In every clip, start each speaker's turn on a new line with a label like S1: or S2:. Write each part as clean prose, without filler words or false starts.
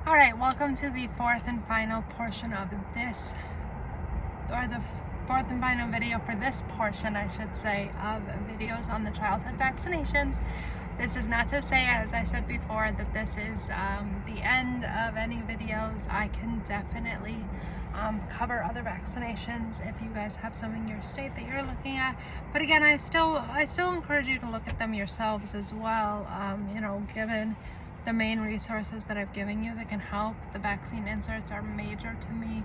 S1: Alright, welcome to the fourth and final portion of this, or the fourth and final video for this portion, I should say, of videos on the childhood vaccinations. This is not to say, as I said before, that this is the end of any videos. I can definitely cover other vaccinations if you guys have some in your state that you're looking at. But again, I still encourage you to look at them yourselves as well, given the main resources that I've given you that can help. The vaccine inserts are major to me.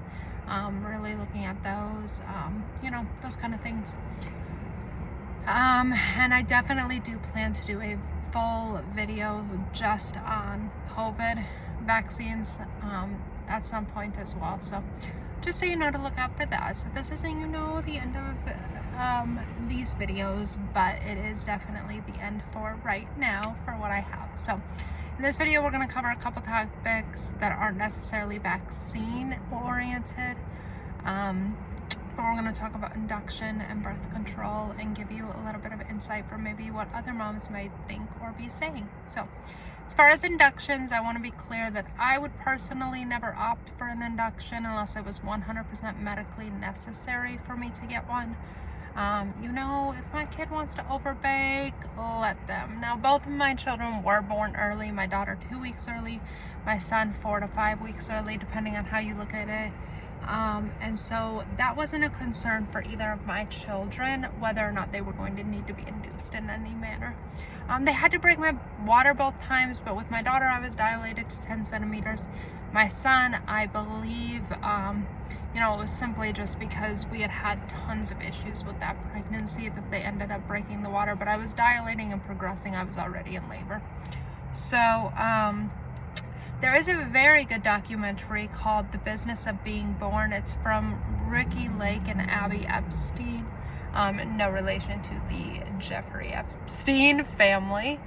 S1: Really looking at those, those kind of things. And I definitely do plan to do a full video just on COVID vaccines at some point as well. So just so you know to look out for that. So this isn't, the end of these videos, but it is definitely the end for right now for what I have. So in this video, we're going to cover a couple topics that aren't necessarily vaccine oriented, but we're going to talk about induction and birth control and give you a little bit of insight for maybe what other moms might think or be saying. So as far as inductions, I want to be clear that I would personally never opt for an induction unless it was 100% medically necessary for me to get one. If my kid wants to overbake, let them. Now, both of my children were born early. My daughter 2 weeks early, my son 4 to 5 weeks early, depending on how you look at it. And so that wasn't a concern for either of my children, whether or not they were going to need to be induced in any manner. They had to break my water both times, but with my daughter, I was dilated to 10 centimeters. My son, I believe, it was simply just because we had tons of issues with that pregnancy that they ended up breaking the water, but I was dilating and progressing. I was already in labor. So, there is a very good documentary called The Business of Being Born. It's from Ricky Lake and Abby Epstein. No relation to the Jeffrey Epstein family.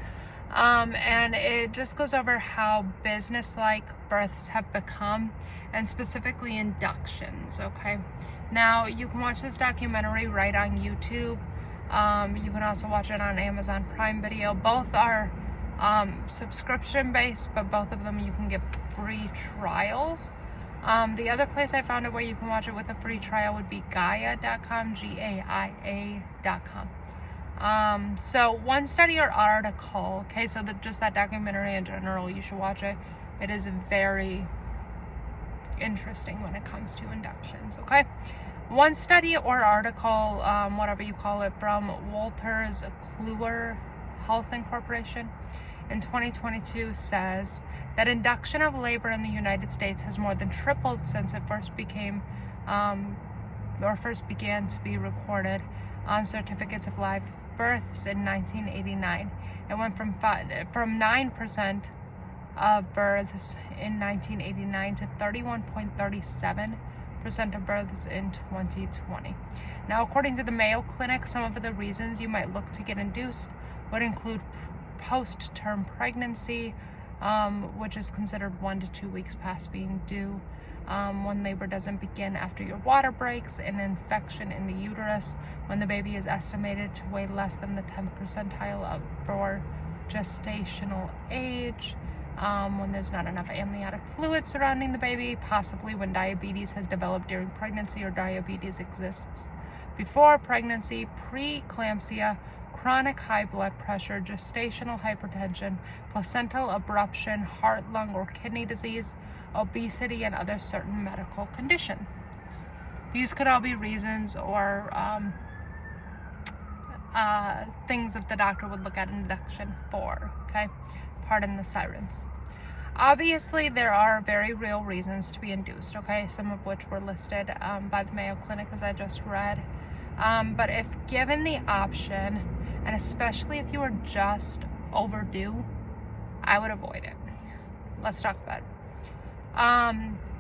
S1: And it just goes over how business-like births have become, and specifically inductions, okay? Now, you can watch this documentary right on YouTube. You can also watch it on Amazon Prime Video. Both are subscription-based, but both of them you can get free trials. The other place I found it where you can watch it with a free trial would be Gaia.com, Gaia.com. So one study or article, okay, so just that documentary in general, you should watch it. It is very interesting when it comes to inductions, okay? One study or article, whatever you call it, from Walters Kluwer Health Incorporation in 2022 says that induction of labor in the United States has more than tripled since it first began to be recorded on certificates of live births in 1989. It went from 9% of births in 1989 to 31.37% of births in 2020. Now, according to the Mayo Clinic, some of the reasons you might look to get induced would include post-term pregnancy, which is considered 1 to 2 weeks past being due, when labor doesn't begin after your water breaks, an infection in the uterus, when the baby is estimated to weigh less than the 10th percentile for gestational age, when there's not enough amniotic fluid surrounding the baby, possibly when diabetes has developed during pregnancy or diabetes exists before pregnancy, preeclampsia, chronic high blood pressure, gestational hypertension, placental abruption, heart, lung, or kidney disease, obesity, and other certain medical conditions. These could all be reasons or things that the doctor would look at induction for, okay? Pardon the sirens. Obviously, there are very real reasons to be induced, okay? Some of which were listed by the Mayo Clinic, as I just read. But if given the option, and especially if you are just overdue, I would avoid it. Let's talk about it.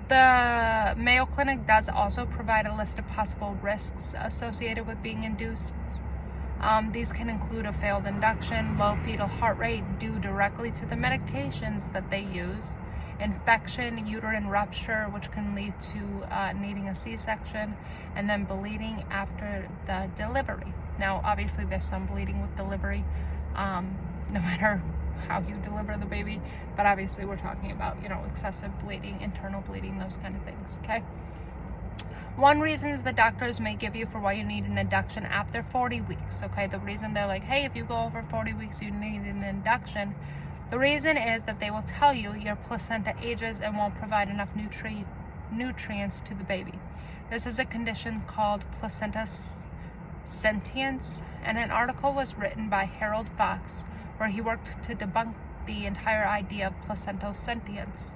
S1: The Mayo Clinic does also provide a list of possible risks associated with being induced. These can include a failed induction, low fetal heart rate due directly to the medications that they use, infection, uterine rupture, which can lead to needing a C-section, and then bleeding after the delivery. Now, obviously, there's some bleeding with delivery, no matter how you deliver the baby, but obviously we're talking about, you know, excessive bleeding, internal bleeding, those kind of things, okay? One reason the doctors may give you for why you need an induction after 40 weeks, okay? The reason they're like, hey, if you go over 40 weeks, you need an induction. The reason is that they will tell you your placenta ages and won't provide enough nutrients to the baby. This is a condition called placenta sentience, and an article was written by Harold Fox where he worked to debunk the entire idea of placental sentience.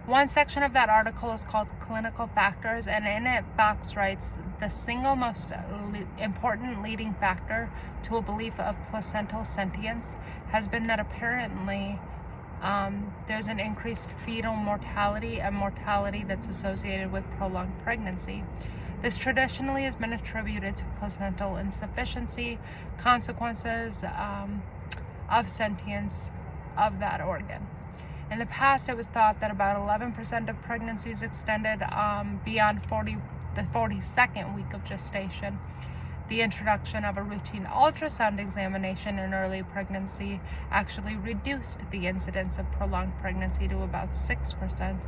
S1: One section of that article is called Clinical Factors, and in it Fox writes, the single most important leading factor to a belief of placental sentience has been that apparently there's an increased fetal mortality and mortality that's associated with prolonged pregnancy. This traditionally has been attributed to placental insufficiency, consequences of sentience of that organ. In the past, it was thought that about 11% of pregnancies extended beyond the 42nd week of gestation. The introduction of a routine ultrasound examination in early pregnancy actually reduced the incidence of prolonged pregnancy to about 6%.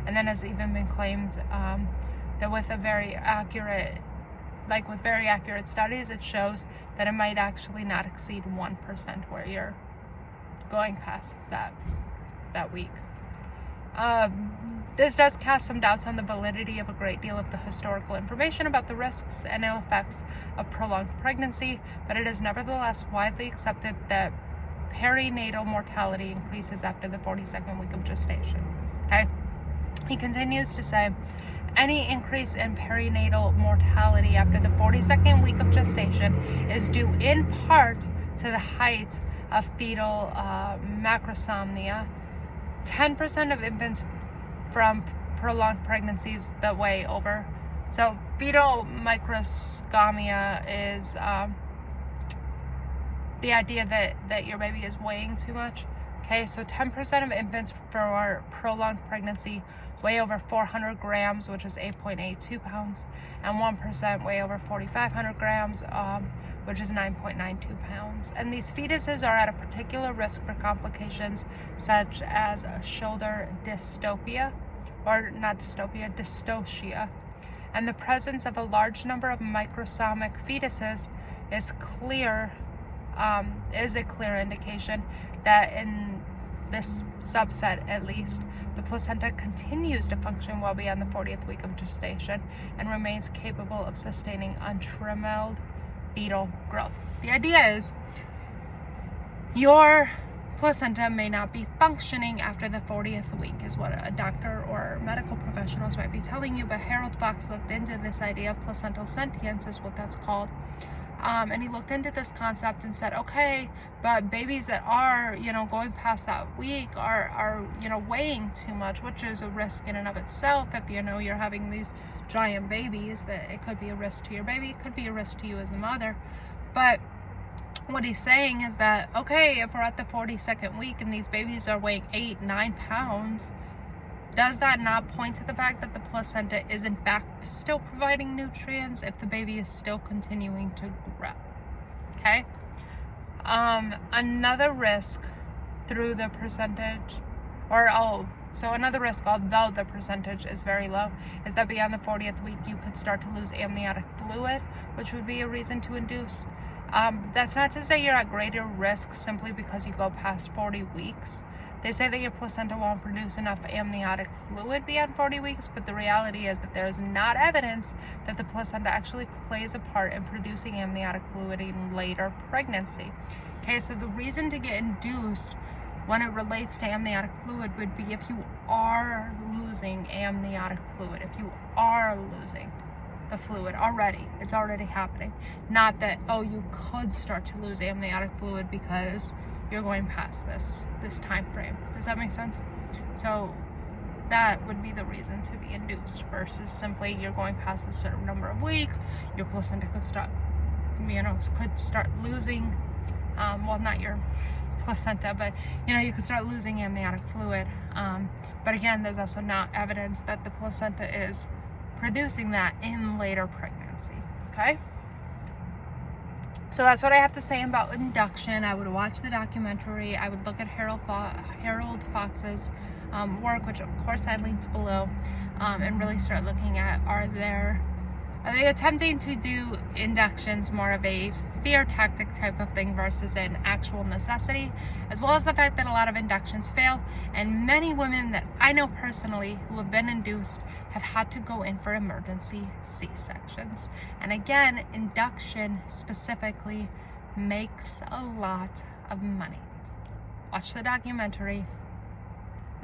S1: And then has even been claimed that with very accurate studies, it shows that it might actually not exceed 1% where you're going past that week. This does cast some doubts on the validity of a great deal of the historical information about the risks and ill effects of prolonged pregnancy, but it is nevertheless widely accepted that perinatal mortality increases after the 42nd week of gestation. Okay? He continues to say, any increase in perinatal mortality after the 42nd week of gestation is due in part to the height of fetal macrosomia. 10% of infants from prolonged pregnancies that weigh over. So fetal macrosomia is the idea that your baby is weighing too much. Okay, so 10% of infants for prolonged pregnancy weigh over 400 grams, which is 8.82 pounds, and 1% weigh over 4,500 grams, which is 9.92 pounds. And these fetuses are at a particular risk for complications such as shoulder dystocia. And the presence of a large number of microsomic fetuses is a clear indication that in this subset at least, the placenta continues to function well beyond the 40th week of gestation and remains capable of sustaining untrammeled fetal growth. The idea is your placenta may not be functioning after the 40th week, is what a doctor or medical professionals might be telling you, but Harold Fox looked into this idea of placental sentience, is what that's called. And he looked into this concept and said, okay, but babies that are, going past that week are weighing too much, which is a risk in and of itself. If you're having these giant babies, that it could be a risk to your baby, it could be a risk to you as a mother. But what he's saying is that, okay, if we're at the 42nd week and these babies are weighing 8-9 pounds, does that not point to the fact that the placenta is in fact still providing nutrients if the baby is still continuing to grow? Okay. Another risk through the percentage, another risk, although the percentage is very low, is that beyond the 40th week you could start to lose amniotic fluid, which would be a reason to induce. That's not to say you're at greater risk simply because you go past 40 weeks. They say that your placenta won't produce enough amniotic fluid beyond 40 weeks, but the reality is that there is not evidence that the placenta actually plays a part in producing amniotic fluid in later pregnancy. Okay, so the reason to get induced when it relates to amniotic fluid would be if you are losing amniotic fluid, if you are losing the fluid already, it's already happening. Not that, you could start to lose amniotic fluid because you're going past this time frame. Does that make sense? So that would be the reason to be induced versus simply you're going past a certain number of weeks, your placenta could start losing, not your placenta, but you could start losing amniotic fluid. But again, there's also not evidence that the placenta is producing that in later pregnancy. Okay? So that's what I have to say about induction. I would watch the documentary. I would look at Harold Fox's work, which of course I linked below, and really start looking at, are they attempting to do inductions more of a fear tactic type of thing versus an actual necessity, as well as the fact that a lot of inductions fail, and many women that I know personally who have been induced have had to go in for emergency C-sections. And again, induction specifically makes a lot of money. Watch the documentary,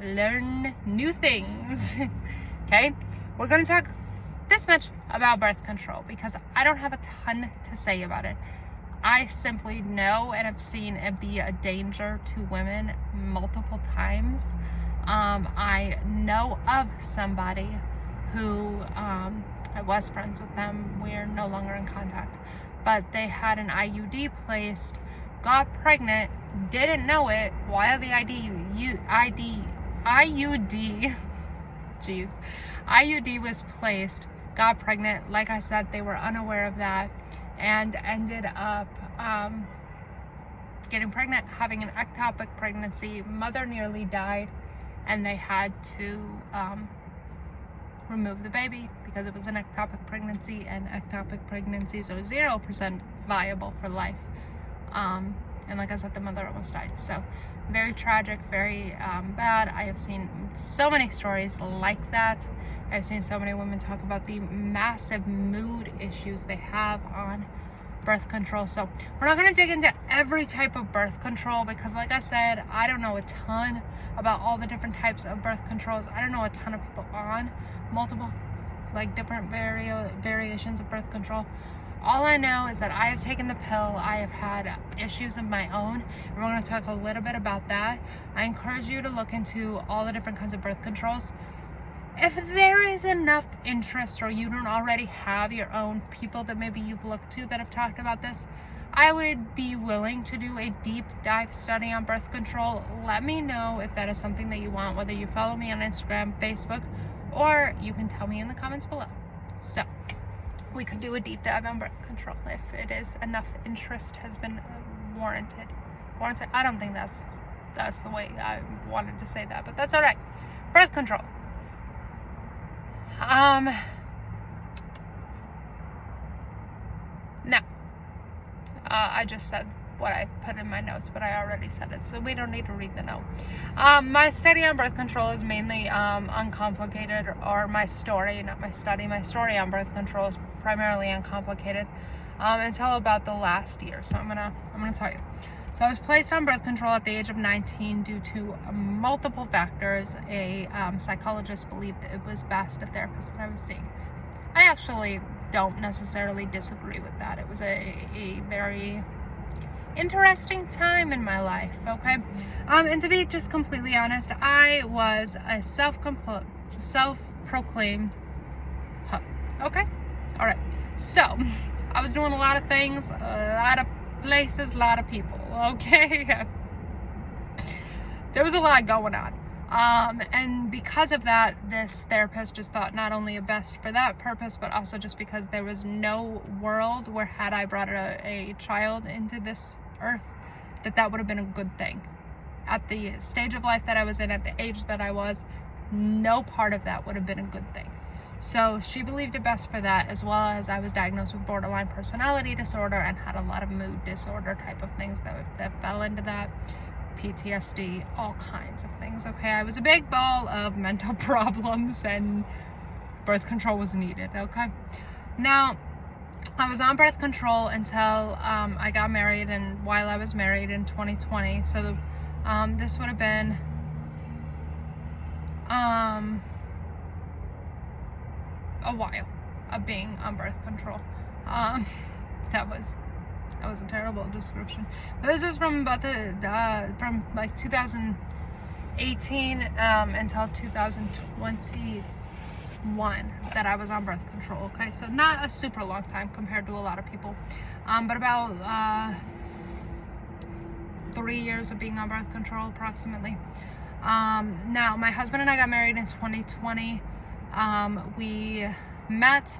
S1: learn new things. Okay, we're going to talk this much about birth control because I don't have a ton to say about it. I simply know and have seen it be a danger to women multiple times. I know of somebody who, I was friends with them, we're no longer in contact, but they had an IUD placed, got pregnant, didn't know it while the IUD was placed, got pregnant. Like I said, they were unaware of that and ended up getting pregnant, having an ectopic pregnancy. Mother nearly died, and they had to remove the baby because it was an ectopic pregnancy, and ectopic pregnancies are 0% viable for life. And like I said, the mother almost died. So very tragic, very bad. I have seen so many stories like that. I've seen so many women talk about the massive mood issues they have on birth control. So we're not going to dig into every type of birth control because, like I said, I don't know a ton about all the different types of birth controls. I don't know a ton of people on multiple, like, different variations of birth control. All I know is that I have taken the pill. I have had issues of my own, and we're going to talk a little bit about that. I encourage you to look into all the different kinds of birth controls. If there is enough interest, or you don't already have your own people that maybe you've looked to that have talked about this, I would be willing to do a deep dive study on birth control. Let me know if that is something that you want, whether you follow me on Instagram, Facebook, or you can tell me in the comments below. So we could do a deep dive on birth control if it is enough interest has been warranted. I don't think that's the way I wanted to say that, but that's all right. Birth control. Now, I just said what I put in my notes, but I already said it, so we don't need to read the note. My study on birth control is mainly uncomplicated, or my story, not my study, my story on birth control is primarily uncomplicated until about the last year. So I'm gonna tell you. So I was placed on birth control at the age of 19 due to multiple factors. A psychologist believed that it was best, a therapist that I was seeing. I actually don't necessarily disagree with that. It was a very interesting time in my life, okay? And to be just completely honest, I was a self-proclaimed hoe, okay? All right, so I was doing a lot of things, a lot of places, a lot of people, okay? There was a lot going on. And because of that, this therapist just thought not only a best for that purpose, but also just because there was no world where, had I brought a child into this earth, that would have been a good thing. At the stage of life that I was in, at the age that I was, no part of that would have been a good thing. So she believed it best for that, as well as I was diagnosed with borderline personality disorder and had a lot of mood disorder type of things that fell into that. PTSD, all kinds of things, okay? I was a big ball of mental problems, and birth control was needed, okay? Now, I was on birth control until I got married, and while I was married in 2020, so this would have been a while of being on birth control. That was a terrible description. But this was from about from like 2018 until 2021 that I was on birth control. Okay, so not a super long time compared to a lot of people, but about 3 years of being on birth control approximately. Now my husband and I got married in 2020. We met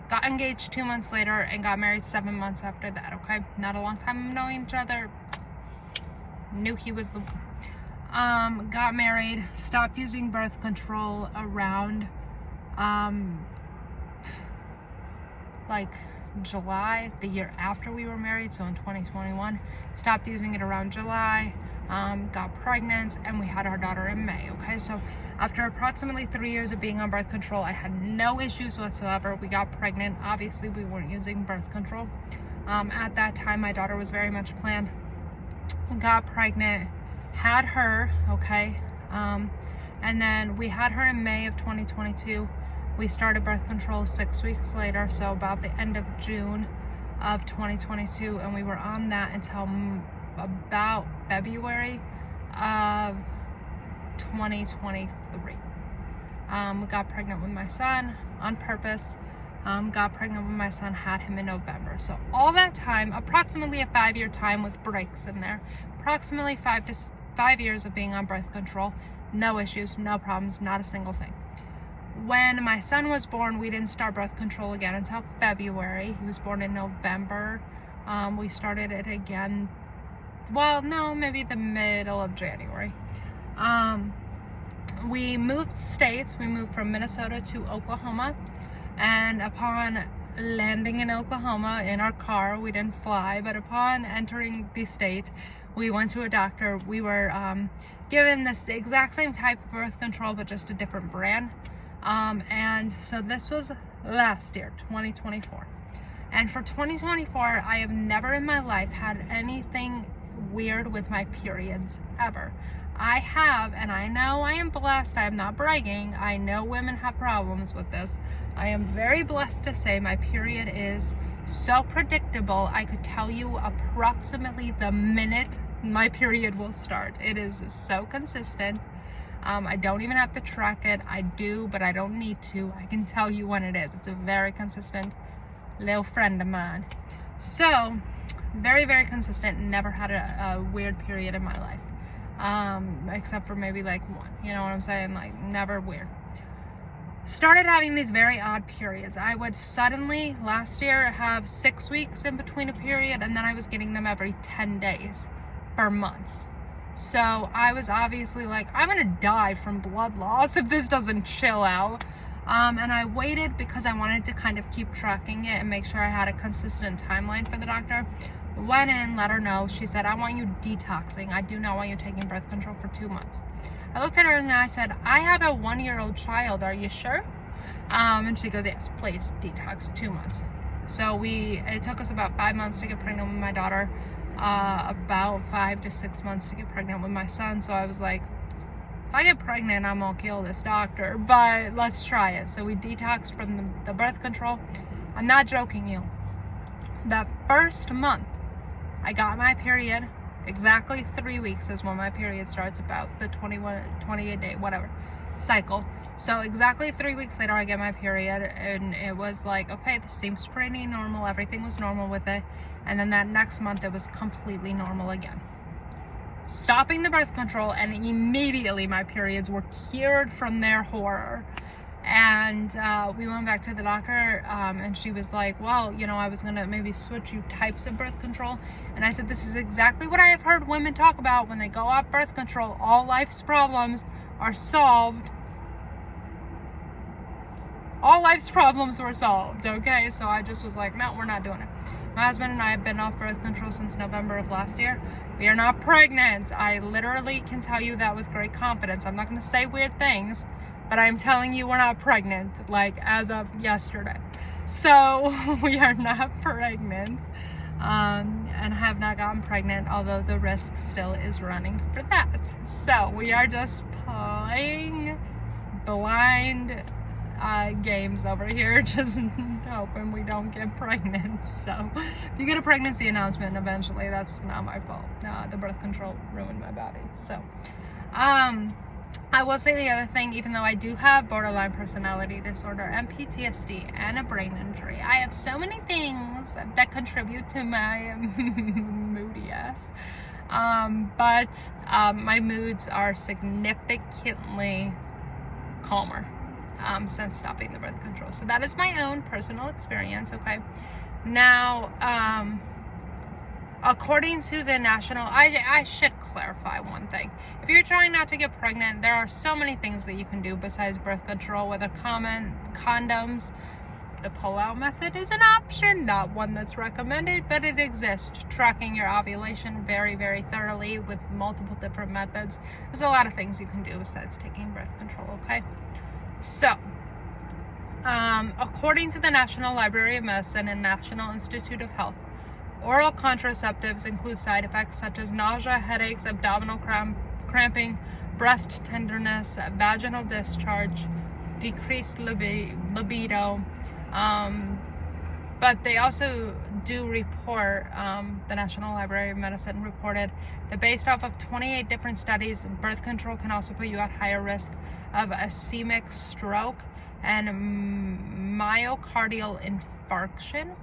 S1: got engaged 2 months later, and got married 7 months after that, okay? Not a long time of knowing each other. Knew he was the one. Got married, stopped using birth control around like July, the year after we were married, so in 2021. Stopped using it around July, got pregnant, and we had our daughter in May, okay? So after approximately 3 years of being on birth control, I had no issues whatsoever. We got pregnant. Obviously, we weren't using birth control. At that time, my daughter was very much planned. Got pregnant, had her, okay? And then we had her in May of 2022. We started birth control 6 weeks later, so about the end of June of 2022, and we were on that until about February of 2023. We got pregnant with my son on purpose. Got pregnant with my son, had him in November. So all that time, approximately a 5-year time with breaks in there, approximately 5 years of being on birth control, no issues, no problems, not a single thing. When my son was born, we didn't start birth control again until February. He was born in November. We started it again, well, no, maybe the middle of January. We moved states. We moved from Minnesota to Oklahoma, and upon landing in Oklahoma in our car, we didn't fly, but upon entering the state, we went to a doctor. We were given this exact same type of birth control, but just a different brand. And so this was last year, 2024. And for 2024, I have never in my life had anything weird with my periods, ever. I have, and I know I am blessed. I am not bragging. I know women have problems with this. I am very blessed to say my period is so predictable. I could tell you approximately the minute my period will start. It is so consistent. I don't even have to track it. I do, but I don't need to. I can tell you when it is. It's a very consistent little friend of mine. So, very, very consistent. Never had a weird period in my life. Except for maybe like one. You know what I'm saying? Like, never weird. Started having these very odd periods. I would suddenly, last year, have 6 weeks in between a period, and then I was getting them every 10 days for months. So I was obviously like, I'm gonna die from blood loss if this doesn't chill out. And I waited because I wanted to kind of keep tracking it and make sure I had a consistent timeline for the doctor. Went in, let her know. She said, I want you detoxing. I do not want you taking birth control for 2 months. I looked at her and I said, I have a 1-year-old child. Are you sure? And she goes, yes, please detox 2 months. So it took us about 5 months to get pregnant with my daughter. About 5 to 6 months to get pregnant with my son. So I was like, if I get pregnant, I'm gonna kill this doctor, but let's try it. So we detoxed from the birth control. I'm not joking you. That first month, I got my period. Exactly 3 weeks is when my period starts, about the 28 day, whatever, cycle. So exactly 3 weeks later, I get my period, and it was like, okay, this seems pretty normal. Everything was normal with it. And then that next month, it was completely normal again. Stopping the birth control, and immediately my periods were cured from their horror. And we went back to the doctor, and she was like, well, you know, I was gonna maybe switch you types of birth control. And I said, this is exactly what I have heard women talk about when they go off birth control. All life's problems are solved. All life's problems were solved, okay? So I just was like, no, we're not doing it. My husband and I have been off birth control since November of last year. We are not pregnant. I literally can tell you that with great confidence. I'm not going to say weird things, but I'm telling you we're not pregnant, like as of yesterday. So we are not pregnant, and have not gotten pregnant, although the risk still is running for that. So we are just playing blind games over here, just hoping we don't get pregnant. So if you get a pregnancy announcement eventually, that's not my fault. The birth control ruined my body. So I will say the other thing, even though I do have borderline personality disorder and PTSD and a brain injury, I have so many things that contribute to my moody ass. But my moods are significantly calmer. since stopping the birth control. So that is my own personal experience, okay? Now, according to the national, I should clarify one thing. If you're trying not to get pregnant, there are so many things that you can do besides birth control, whether condoms. The pull-out method is an option, not one that's recommended, but it exists. Tracking your ovulation very, very thoroughly with multiple different methods. There's a lot of things you can do besides taking birth control, okay? So, according to the National Library of Medicine and National Institute of Health, oral contraceptives include side effects such as nausea, headaches, abdominal cramping, breast tenderness, vaginal discharge, decreased libido, but they also do report, the National Library of Medicine reported that based off of 28 different studies, birth control can also put you at higher risk of ischemic stroke and myocardial infarction.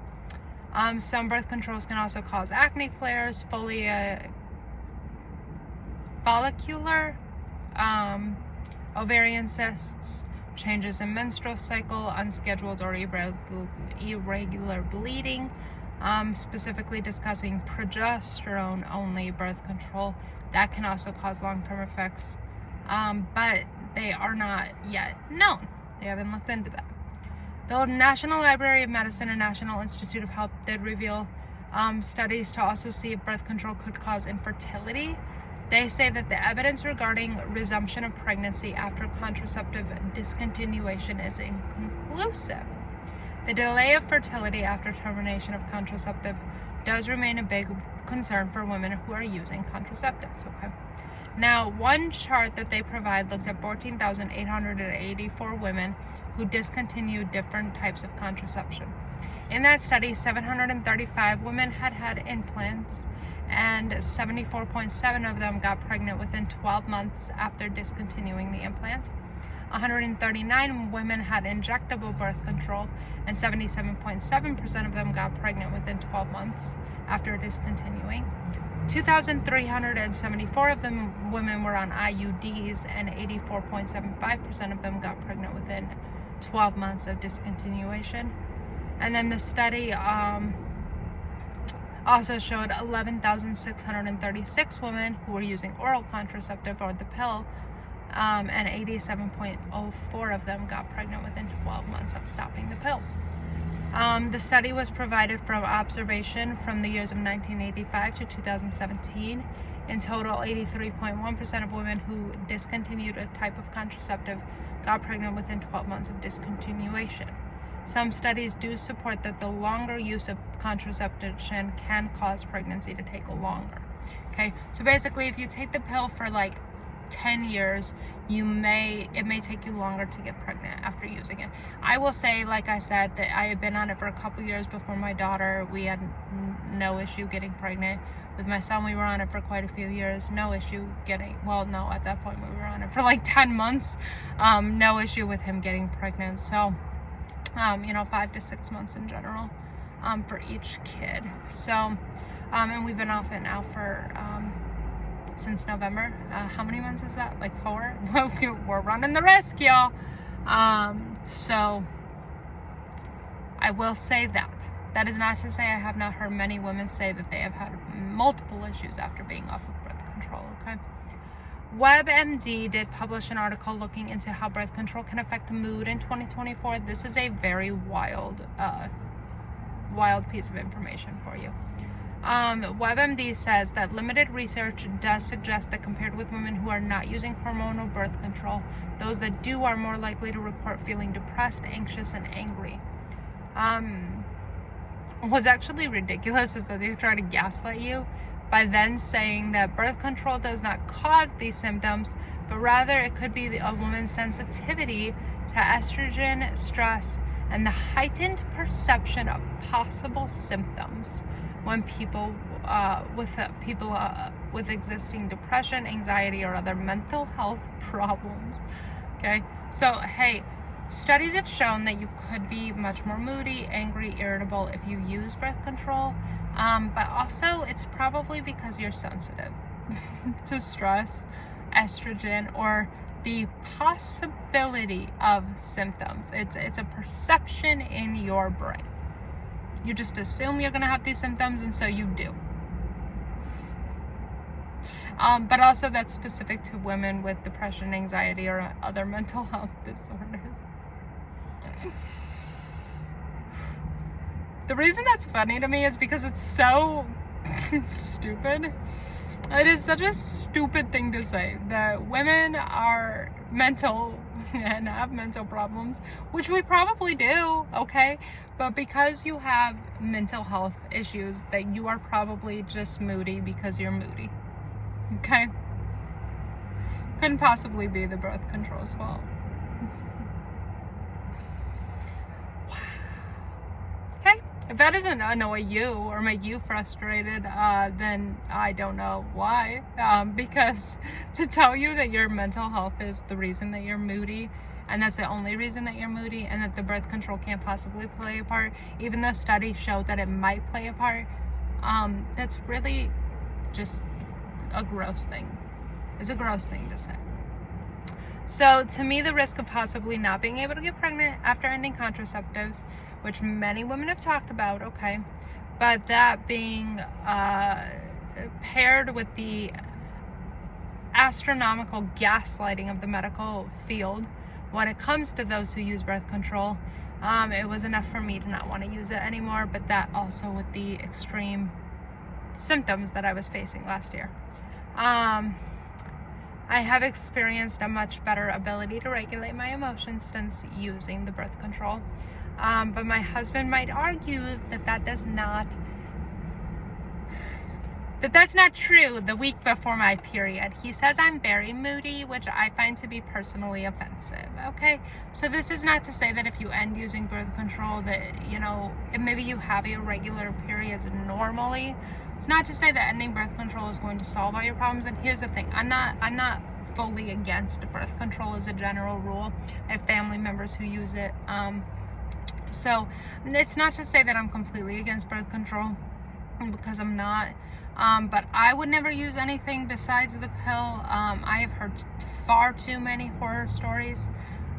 S1: Some birth controls can also cause acne flares, follicular ovarian cysts, changes in menstrual cycle, unscheduled or irregular bleeding, specifically discussing progesterone-only birth control. That can also cause long-term effects, but they are not yet known. They haven't looked into that. The National Library of Medicine and National Institute of Health did reveal studies to also see if birth control could cause infertility. They say that the evidence regarding resumption of pregnancy after contraceptive discontinuation is inconclusive. The delay of fertility after termination of contraceptive does remain a big concern for women who are using contraceptives, okay? Now, one chart that they provide looks at 14,884 women who discontinued different types of contraception. In that study, 735 women had implants, and 74.7% of them got pregnant within 12 months after discontinuing the implant. 139 women had injectable birth control, and 77.7% of them got pregnant within 12 months after discontinuing. 2,374 of them women were on IUDs, and 84.75% of them got pregnant within 12 months of discontinuation. And then the study also showed 11,636 women who were using oral contraceptive or the pill, and 87.04% of them got pregnant within 12 months of stopping the pill. The study was provided from observation from the years of 1985 to 2017. In total, 83.1% of women who discontinued a type of contraceptive got pregnant within 12 months of discontinuation. Some studies do support that the longer use of contraception can cause pregnancy to take longer. Okay, so basically, if you take the pill for like 10 years, it may take you longer to get pregnant after using it. I will say, like I said, that I had been on it for a couple years before my daughter. We had no issue getting pregnant. With my son, we were on it for quite a few years. No issue getting, well, no, at that point we were on it for like 10 months. No issue with him getting pregnant. So, 5 to 6 months in general, for each kid. So, and we've been off it now for, since November. How many months is that? Like 4? We're running the risk, y'all. So I will say that. That is not to say I have not heard many women say that they have had multiple issues after being off of birth control, okay? WebMD did publish an article looking into how birth control can affect mood in 2024. This is a very wild piece of information for you. WebMD says that limited research does suggest that compared with women who are not using hormonal birth control, those that do are more likely to report feeling depressed, anxious, and angry. What's actually ridiculous is that they try to gaslight you by then saying that birth control does not cause these symptoms, but rather it could be a woman's sensitivity to estrogen, stress, and the heightened perception of possible symptoms when people with existing depression, anxiety, or other mental health problems. Okay, so hey, studies have shown that you could be much more moody, angry, irritable if you use birth control, but also it's probably because you're sensitive to stress, estrogen, or the possibility of symptoms. It's a perception in your brain. You just assume you're going to have these symptoms, and so you do. But also that's specific to women with depression, anxiety, or other mental health disorders. The reason that's funny to me is because it's so stupid. It is such a stupid thing to say, that women are mental and have mental problems, which we probably do, okay? But because you have mental health issues, that you are probably just moody because you're moody, okay? Couldn't possibly be the birth control's fault. If that doesn't annoy you or make you frustrated, then I don't know why. Because to tell you that your mental health is the reason that you're moody, and that's the only reason that you're moody, and that the birth control can't possibly play a part, even though studies show that it might play a part, that's really just a gross thing. It's a gross thing to say. So to me, the risk of possibly not being able to get pregnant after ending contraceptives, which many women have talked about, okay, but that being paired with the astronomical gaslighting of the medical field when it comes to those who use birth control, it was enough for me to not want to use it anymore. But that also with the extreme symptoms that I was facing last year. I have experienced a much better ability to regulate my emotions since using the birth control. But my husband might argue that that's not true the week before my period. He says I'm very moody, which I find to be personally offensive, okay? So this is not to say that if you end using birth control that, you know, maybe you have irregular periods normally. It's not to say that ending birth control is going to solve all your problems. And here's the thing, I'm not fully against birth control as a general rule. I have family members who use it. So it's not to say that I'm completely against birth control, because I'm not. But I would never use anything besides the pill. I have heard far too many horror stories.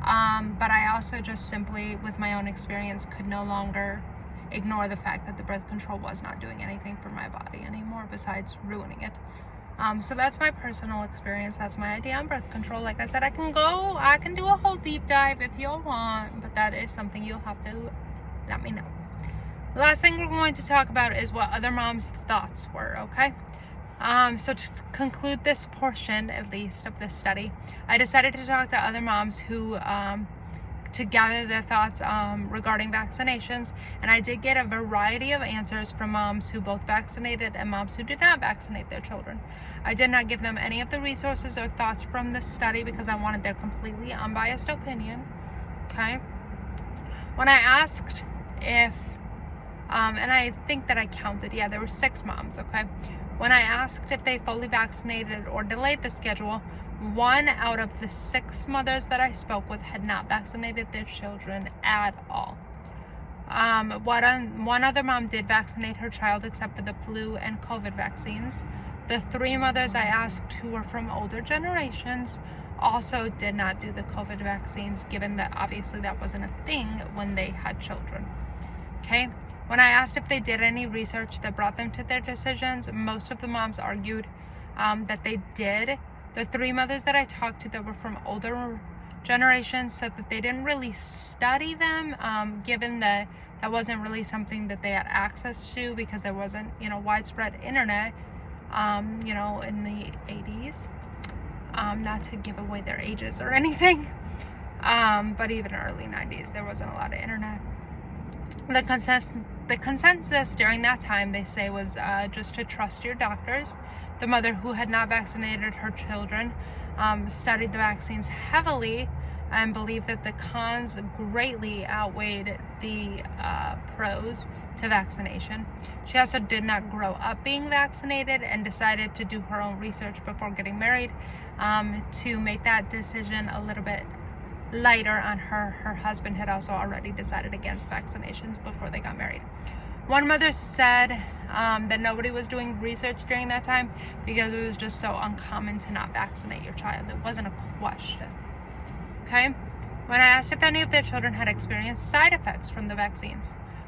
S1: But I also just simply, with my own experience, could no longer ignore the fact that the birth control was not doing anything for my body anymore besides ruining it. So that's my personal experience. That's my idea on birth control. Like I said, I can do a whole deep dive if you want, but that is something you'll have to let me know. The last thing we're going to talk about is what other moms' thoughts were, okay? So to conclude this portion, at least, of this study, I decided to talk to other moms who, to gather their thoughts regarding vaccinations, and I did get a variety of answers from moms who both vaccinated and moms who did not vaccinate their children. I did not give them any of the resources or thoughts from this study because I wanted their completely unbiased opinion, okay? When I asked if, and I think that I counted, yeah, there were 6 moms, okay? When I asked if they fully vaccinated or delayed the schedule, 1 out of the 6 mothers that I spoke with had not vaccinated their children at all. One other mom did vaccinate her child except for the flu and COVID vaccines. The 3 mothers I asked who were from older generations also did not do the COVID vaccines, given that obviously that wasn't a thing when they had children. Okay? When I asked if they did any research that brought them to their decisions, most of the moms argued that they did. The 3 mothers that I talked to that were from older generations said that they didn't really study them, given that that wasn't really something that they had access to because there wasn't, widespread internet, in the 80s. Not to give away their ages or anything, but even early 90s, there wasn't a lot of internet. The consensus during that time, they say, was just to trust your doctors. The mother who had not vaccinated her children studied the vaccines heavily and believed that the cons greatly outweighed the pros to vaccination. She also did not grow up being vaccinated and decided to do her own research before getting married to make that decision a little bit lighter on her. Her husband had also already decided against vaccinations before they got married. One mother said that nobody was doing research during that time because it was just so uncommon to not vaccinate your child. It wasn't a question. Okay? When I asked if any of their children had experienced side effects from the vaccines,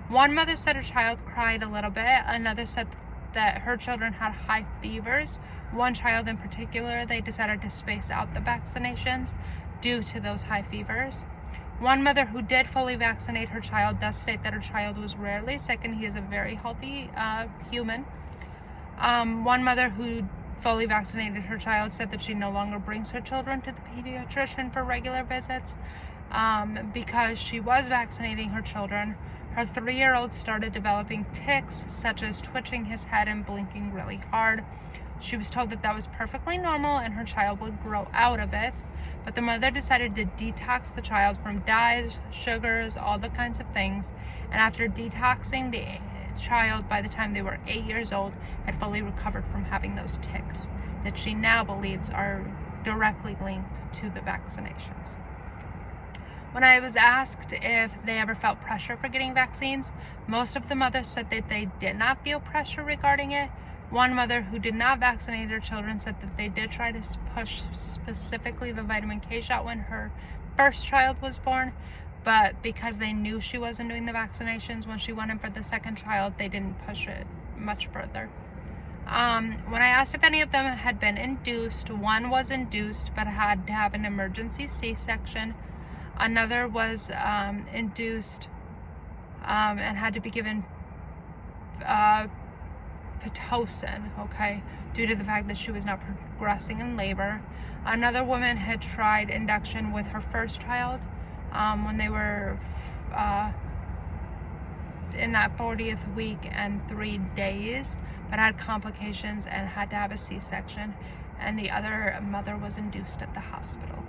S1: one mother said her child cried a little bit. Another said that her children had high fevers. One child in particular, they decided to space out the vaccinations due to those high fevers. One mother who did fully vaccinate her child does state that her child was rarely sick and he is a very healthy human. One mother who fully vaccinated her child said that she no longer brings her children to the pediatrician for regular visits because she was vaccinating her children. Her 3-year-old started developing tics, such as twitching his head and blinking really hard. She was told that that was perfectly normal and her child would grow out of it. But the mother decided to detox the child from dyes, sugars, all the kinds of things. And after detoxing the child, by the time they were 8 years old, had fully recovered from having those tics that she now believes are directly linked to the vaccinations. When I was asked if they ever felt pressure for getting vaccines, most of the mothers said that they did not feel pressure regarding it. One mother who did not vaccinate her children said that they did try to push specifically the vitamin K shot when her first child was born, but because they knew she wasn't doing the vaccinations when she went in for the second child, they didn't push it much further. When I asked if any of them had been induced, one was induced but had to have an emergency C-section. Another was induced and had to be given Pitocin, okay, due to the fact that she was not progressing in labor. Another woman had tried induction with her first child when they were in that 40th week and 3 days, but had complications and had to have a C-section, and the other mother was induced at the hospital.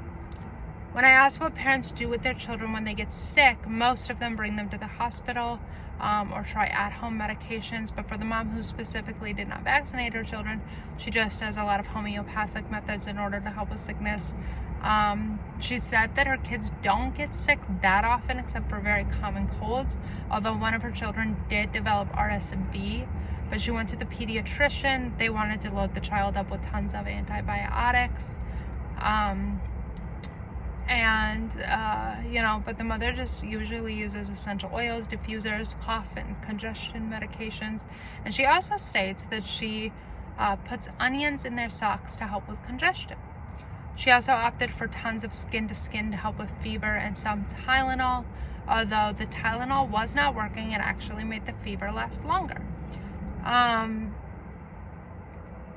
S1: When I asked what parents do with their children when they get sick, most of them bring them to the hospital or try at-home medications. But for the mom who specifically did not vaccinate her children, she just does a lot of homeopathic methods in order to help with sickness. She said that her kids don't get sick that often except for very common colds, although one of her children did develop RSV. But she went to the pediatrician. They wanted to load the child up with tons of antibiotics. But the mother just usually uses essential oils, diffusers, cough and congestion medications. And she also states that she puts onions in their socks to help with congestion. She also opted for tons of skin-to-skin to help with fever and some Tylenol, although the Tylenol was not working and actually made the fever last longer.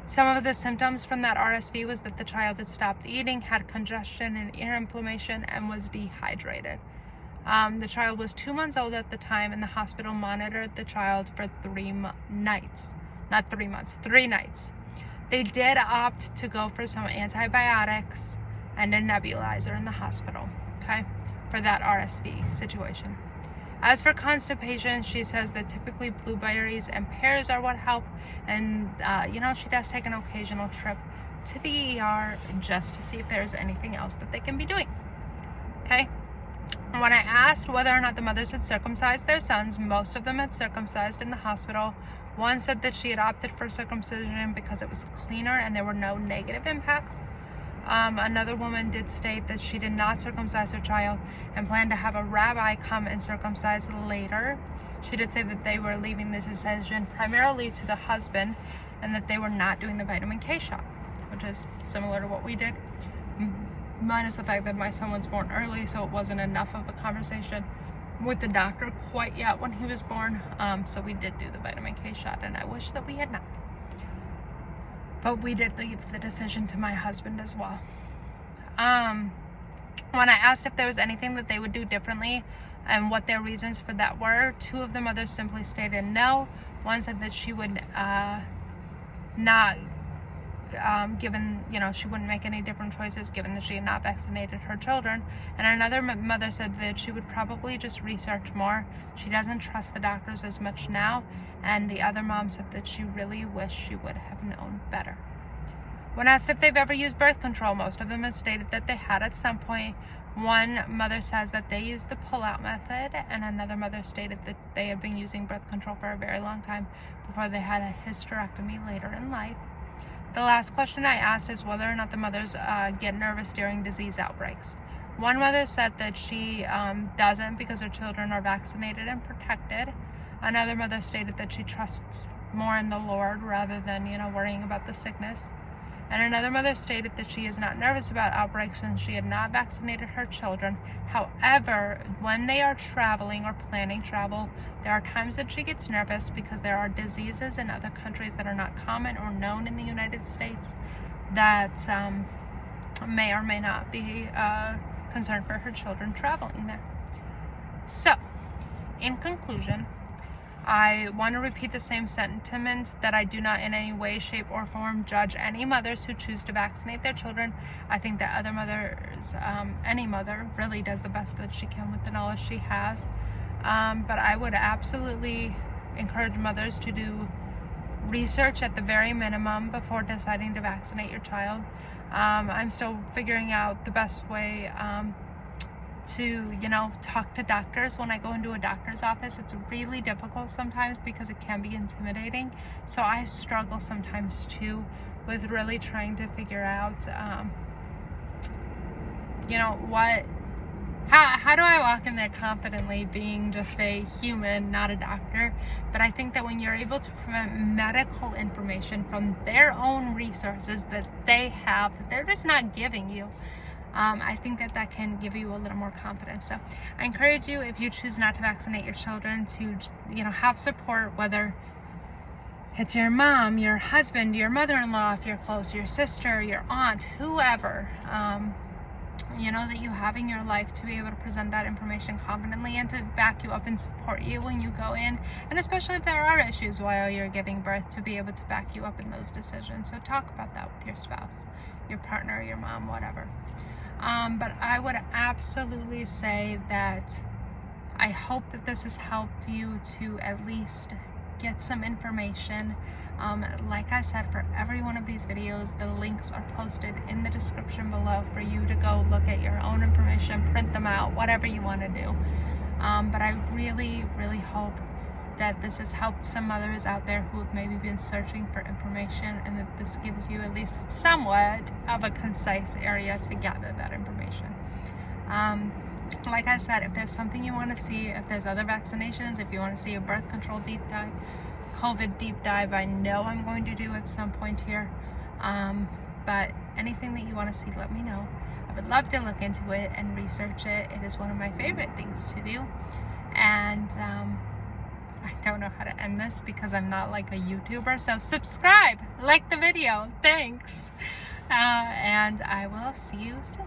S1: Some of the symptoms from that RSV was that the child had stopped eating, had congestion and ear inflammation, and was dehydrated. The child was 2 months old at the time, and the hospital monitored the child for 3 nights. Not 3 months, 3 nights. They did opt to go for some antibiotics and a nebulizer in the hospital, okay, for that RSV situation. As for constipation, she says that typically blueberries and pears are what help, and she does take an occasional trip to the ER just to see if there's anything else that they can be doing. Okay? When I asked whether or not the mothers had circumcised their sons, most of them had circumcised in the hospital. One said that she had opted for circumcision because it was cleaner and there were no negative impacts. Another woman did state that she did not circumcise her child and planned to have a rabbi come and circumcise later. She did say that they were leaving this decision primarily to the husband and that they were not doing the vitamin K shot, which is similar to what we did, minus the fact that my son was born early, so it wasn't enough of a conversation with the doctor quite yet when he was born. So we did do the vitamin K shot, and I wish that we had not. But we did leave the decision to my husband as well. When I asked if there was anything that they would do differently and what their reasons for that were, 2 of the mothers simply stated no. One said that she would not, given, she wouldn't make any different choices given that she had not vaccinated her children. And another mother said that she would probably just research more. She doesn't trust the doctors as much now. And the other mom said that she really wished she would have known better. When asked if they've ever used birth control, most of them have stated that they had at some point. One mother says that they use the pull-out method, and another mother stated that they had been using birth control for a very long time before they had a hysterectomy later in life. The last question I asked is whether or not the mothers get nervous during disease outbreaks. One mother said that she doesn't because her children are vaccinated and protected. Another mother stated that she trusts more in the Lord rather than, worrying about the sickness. And another mother stated that she is not nervous about outbreaks since she had not vaccinated her children. However, when they are traveling or planning travel, there are times that she gets nervous because there are diseases in other countries that are not common or known in the United States that may or may not be concern for her children traveling there. So, in conclusion, I want to repeat the same sentiment that I do not in any way, shape, or form judge any mothers who choose to vaccinate their children. I think that other mothers, any mother, really does the best that she can with the knowledge she has. But I would absolutely encourage mothers to do research at the very minimum before deciding to vaccinate your child. I'm still figuring out the best way to, talk to doctors. When I go into a doctor's office, it's really difficult sometimes because it can be intimidating. So I struggle sometimes too with really trying to figure out, how do I walk in there confidently being just a human, not a doctor? But I think that when you're able to prevent medical information from their own resources that they have, that they're just not giving you, I think that can give you a little more confidence. So I encourage you, if you choose not to vaccinate your children, to, have support, whether it's your mom, your husband, your mother-in-law, if you're close, your sister, your aunt, whoever, that you have in your life, to be able to present that information confidently and to back you up and support you when you go in, and especially if there are issues while you're giving birth, to be able to back you up in those decisions. So talk about that with your spouse, your partner, your mom, whatever. But I would absolutely say that I hope that this has helped you to at least get some information. Like I said, for every one of these videos, the links are posted in the description below for you to go look at your own information, print them out, whatever you want to do. But I really, really hope that this has helped some mothers out there who have maybe been searching for information, and that this gives you at least somewhat of a concise area to gather that information. Like I said, if there's something you want to see, if there's other vaccinations, if you want to see a birth control deep dive, COVID deep dive, I know I'm going to do at some point here. But anything that you want to see, let me know. I would love to look into it and research it. It is one of my favorite things to do. And I don't know how to end this because I'm not like a YouTuber. So subscribe, like the video. Thanks. And I will see you soon.